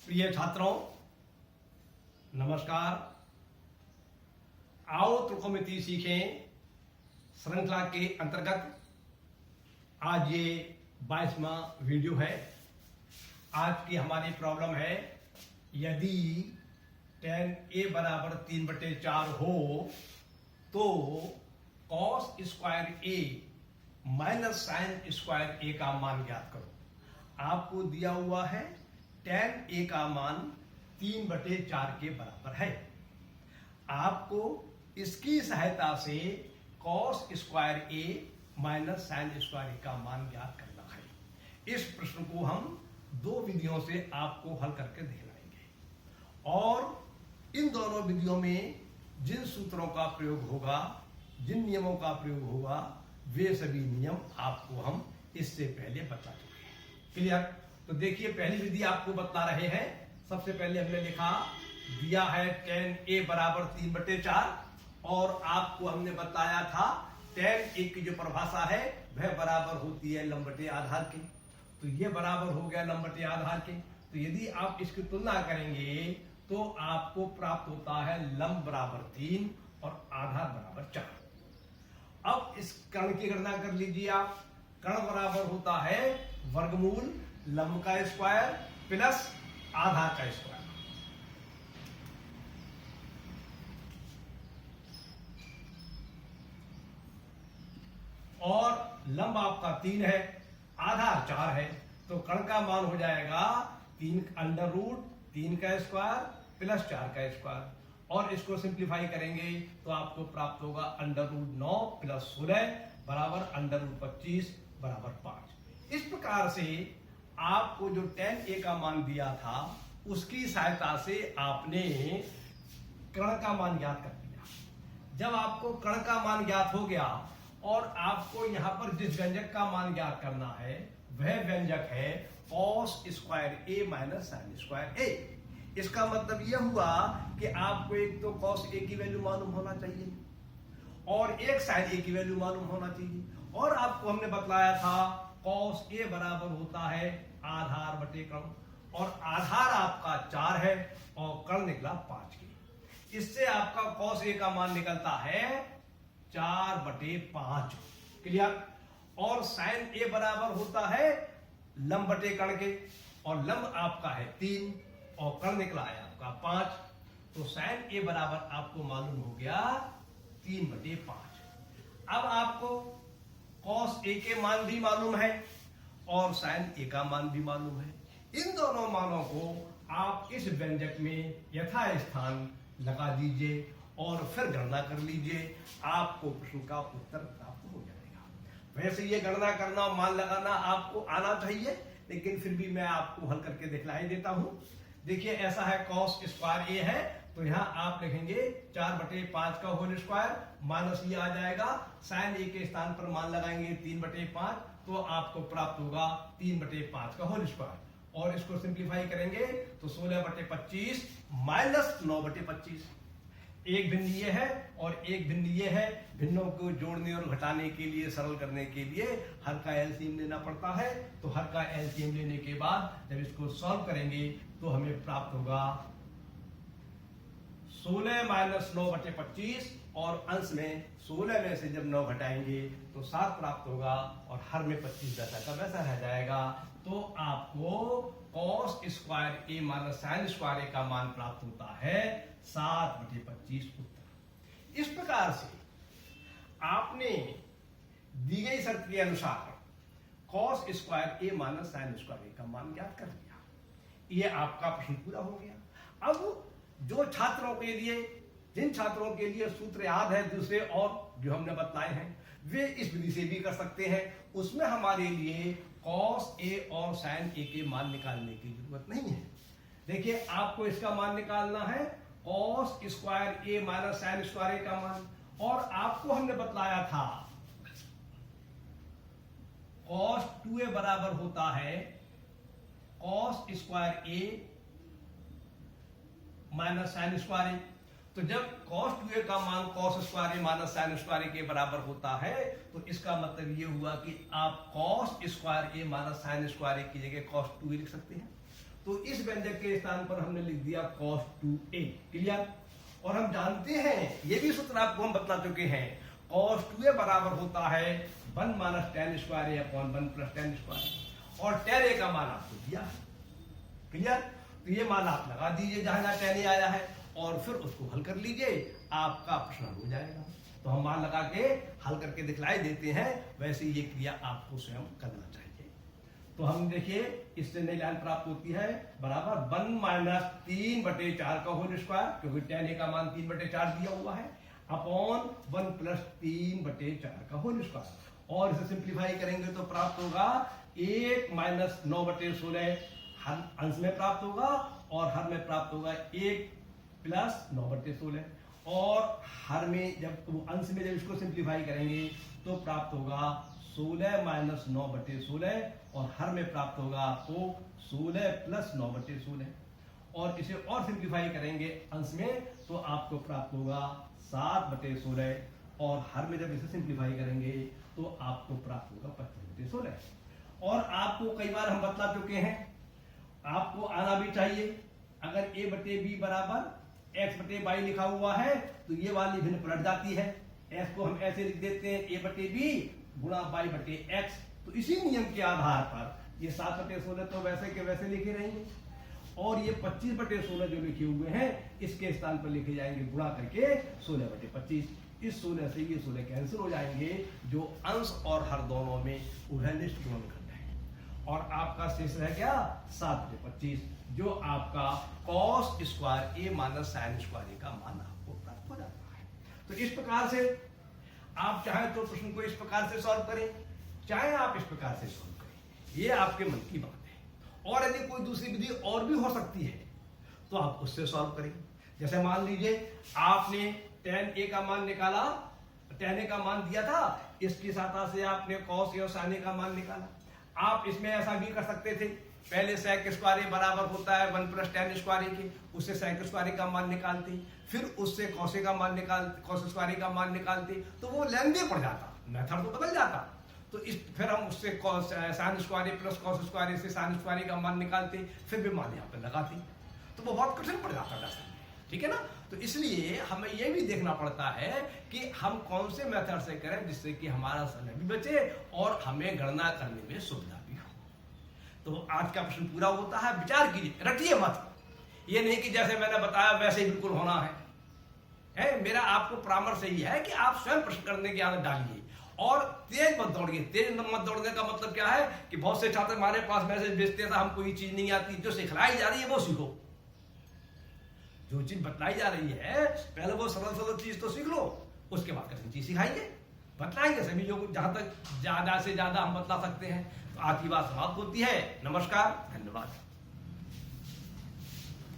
प्रिय छात्रों, नमस्कार। आओ त्रिकोणमिति सीखें श्रृंखला के अंतर्गत आज ये 22वां वीडियो है। आज की हमारी प्रॉब्लम है, यदि tan a बराबर 3/4 हो तो cos square a minus sin square a का मान ज्ञात करो। आपको दिया हुआ है tan a का मान 3/4 के बराबर है। आपको इसकी सहायता से cos square a minus sin square a का मान ज्ञात करना है। इस प्रश्न को हम दो विधियों से आपको हल करके दिखलाएंगे और इन दोनों विधियों में जिन सूत्रों का प्रयोग होगा, जिन नियमों का प्रयोग होगा, वे सभी नियम आपको हम इससे पहले बता चुके हैं। क्लियर? तो देखिए, पहली विधि आपको बता रहे हैं। सबसे पहले हमने लिखा, दिया है tan a बराबर 3/4 और आपको हमने बताया था tan a की जो परिभाषा है वह बराबर होती है लंब बटे आधार के। तो ये बराबर हो गया लंब बटे आधार के। तो यदि आप इसकी तुलना करेंगे तो आपको प्राप्त होता है लंब बराबर 3 और आधार बराबर 4। अब इस कर्ण की गणना कर लीजिए आप। कर्ण बराबर होता है वर्गमूल लंब का स्क्वायर प्लस आधार का स्क्वायर। और लंब आपका 3 है, आधार 4 है, तो कर्ण का मान हो जाएगा 3 का स्क्वायर प्लस 4 का स्क्वायर। और इसको सिंप्लीफाई करेंगे तो आपको प्राप्त होगा √9 प्लस 16 बराबर √25 बराबर 5। इस प्रकार से आपको जो tan a का मान दिया था उसकी सहायता से आपने कर्ण का मान ज्ञात कर दिया। जब आपको कर्ण का मान ज्ञात हो गया और आपको यहां पर जिस व्यंजक का मान ज्ञात करना है वह व्यंजक है cos square a minus sin square a। इसका मतलब यह हुआ कि आपको एक तो cos a की वैल्यू मालूम होना चाहिए और एक sin a की वैल्यू मालूम होना चाहिए। और आपको हमने बतलाया था cos a बराबर होता है आधार बटे कर्ण, और आधार आपका 4 है और कर्ण निकला 5 की। इससे आपका cos a का मान निकलता है 4/5। क्लियर? और sin a बराबर होता है लंब बटे कर्ण के, और लंब आपका है 3 और कर्ण निकला है आपका 5। तो sin a बराबर आपको मालूम हो गया 3/5। अब आपको cos a के मान भी मालूम है और sin a का मान भी मालूम है। इन दोनों मानों को आप इस व्यंजक में यथास्थान लगा दीजिए और फिर गणना कर लीजिए, आपको प्रश्न का उत्तर प्राप्त हो जाएगा। वैसे ये गणना करना और मान लगाना आपको आना चाहिए, लेकिन फिर भी मैं आपको हल करके दिखलाई देता हूं। देखिए, ऐसा है cos स्क्वायर a है, तो यहां आप लिखेंगे 4/5 का होल स्क्वायर माइनस ये आ जाएगा, sin a के स्थान पर मान लगाएंगे 3/5, तो आपको प्राप्त होगा 3/5 का होल स्क्वायर। और इसको सिंप्लीफाई करेंगे तो 16/25 माइनस 9/25। एक भिन्न ये है और एक भिन्न ये है। भिन्नों को जोड़ने और घटाने के लिए, सरल करने के लिए हर का एलसीएम लेना पड़ता है। तो हर का एलसीएम लेने के बाद जब इसको सॉल्व करेंगे तो हमें प्राप्त होगा 16 माइनस 9/25, और अंश में 16 में से जब 9 घटाएंगे तो 7 प्राप्त होगा और हर में 25 जैसा का वैसा रह जाएगा। तो आपको cos square a minus sin square a का मान प्राप्त होता है 7/25 उत्तर। इस प्रकार से आपने दी गई शर्त के अनुसार cos square a minus sin square a का मान ज्ञात कर लिया। ये आपका प्रश्न पूरा हो गया। अब जो छात्रों के लिए, जिन छात्रों के लिए सूत्र याद है दूसरे और जो हमने बतलाए हैं, वे इस विधि से भी कर सकते हैं। उसमें हमारे लिए cos a और sin a के मान निकालने की जरूरत नहीं है। देखिए, आपको इसका मान निकालना है cos square a minus sin square a का मान, और आपको हमने बतलाया था cos 2a बराबर होता है cos square a minus sin square a। तो जब cos 2a का मान cos square a minus sin square a के बराबर होता है तो इसका मतलब ये हुआ कि आप cos square a minus sin square a की जगह cos 2a लिख सकते हैं। तो इस व्यंजक के स्थान पर हमने लिख दिया cos 2a। क्लियर? और हम जानते हैं, ये भी सूत्र आपको हम बता चुके हैं, cos 2a बराबर होता है 1 minus tan square a upon 1 plus tan square, और tan a का मान आपको दिया। क्लियर? तो ये मान आप लगा दीजिए जहां जहां tan a आया है, और फिर उसको हल कर लीजिए, आपका प्रश्न हल हो जाएगा। तो हम मान लगा के हल करके दिखलाई देते हैं, वैसे ये क्रिया आपको स्वयं करना चाहिए। तो हम देखिए, इससे नई लाइन प्राप्त होती है बराबर 1 माइनस 3/4 का होल स्क्वायर, क्योंकि tan a का मान 3/4 दिया हुआ है, अपॉन 1 प्लस 3/4 का होल स्क्वायर, और इसे सिंप्लीफाई करेंगे तो प्राप्त होगा 1 माइनस 9/16 हर अंश में प्राप्त होगा, और हर में प्राप्त होगा 1 प्लस 9/16, और हर में जब अंश में जब इसको सिंप्लीफाई करेंगे तो प्राप्त होगा 16 माइनस 9/16, और हर में प्राप्त होगा आपको 16 प्लस 9/16, और इसे और सिंप्लीफाई करेंगे अंश में तो आपको प्राप्त होगा 7/16, और हर में जब इसे सिंप्लीफाई करेंगे तो आपको प्राप्त होगा 25/16। और आपको कई बार हम बता चुके हैं, आपको आना भी चाहिए, अगर a/b बराबर x/y लिखा हुआ है तो ये वाली भिन्न पलट जाती है, x को हम ऐसे लिख देते हैं a/b गुणा y/x। तो इसी नियम के आधार पर ये 7/16 तो वैसे के वैसे लिखे रहेंगे, और ये 25/16 जो लिखे हुए हैं इसके स्थान पर लिखे जाएंगे गुणा करके 16/25। इस 16 से ये 16 कैंसिल हो जाएंगे, जो अंश और हर दोनों में उभयनिष्ठ गुणनखंड है, और आपका शेष रह गया 7/25, जो आपका cos square a minus sin square a का मान आपको प्राप्त हो जाता है। तो इस प्रकार से आप चाहे तो प्रश्न को इस प्रकार से सॉल्व करें, चाहे आप इस प्रकार से सॉल्व करें, ये आपके मन की बात है। और यदि कोई दूसरी विधि और भी हो सकती है तो आप उससे सॉल्व करें। जैसे मान लीजिए आपने tan a का मान निकाला, tan a का मान दिया था, इसकी सहायता से आपने cos a और sin a का मान निकाला। आप इसमें ऐसा भी कर सकते थे, पहले sec स्क्वायर a बराबर होता है 1 प्लस tan स्क्वायर a के, उससे sec स्क्वायर a का मान निकालते, फिर उससे cos a का मान निकालते, cos स्क्वायर a का मान निकालते, तो वो लेंदी पड़ जाता, मेथड तो बदल जाता। तो इस फिर हम उससे sin square a plus cos square a से sin स्क्वायर a का मान निकालते, फिर भी मान यहाँ पे लगाते, तो वो बहुत कठिन पड़ जाता दरअसल, ठीक है ना। तो इसलिए हमें ये भी देखना पड़ता है कि हम कौन से मेथड से करें जिससे कि हमारा समय भी बचे और हमें गणना करने में सुविधा भी हो। तो आज का प्रश्न पूरा होता है, विचार कीजिए, रटिए मत, ये नहीं कि जैसे मैंने बताया वैसे ही बिल्कुल होना है। मेरा आपको परामर्श यही है कि आप स्वयं प्रश्न करने की आदत डालिए, और तेज मत दौड़िए। तेज मत दौड़ने का मतलब क्या है कि बहुत से छात्र हमारे पास मैसेज भेजते हैं, हमको ये चीज नहीं आती, जो सिखलाई जा रही है वो सीखो, जो चीज बतलाई जा रही है पहले वो सरल सरल चीज तो सीख लो, उसके बाद कठिन चीज सिखाएंगे, बतलाएंगे सभी जो जहां तक ज्यादा से ज्यादा हम बतला सकते हैं। तो आज की बात समाप्त होती है। नमस्कार, धन्यवाद।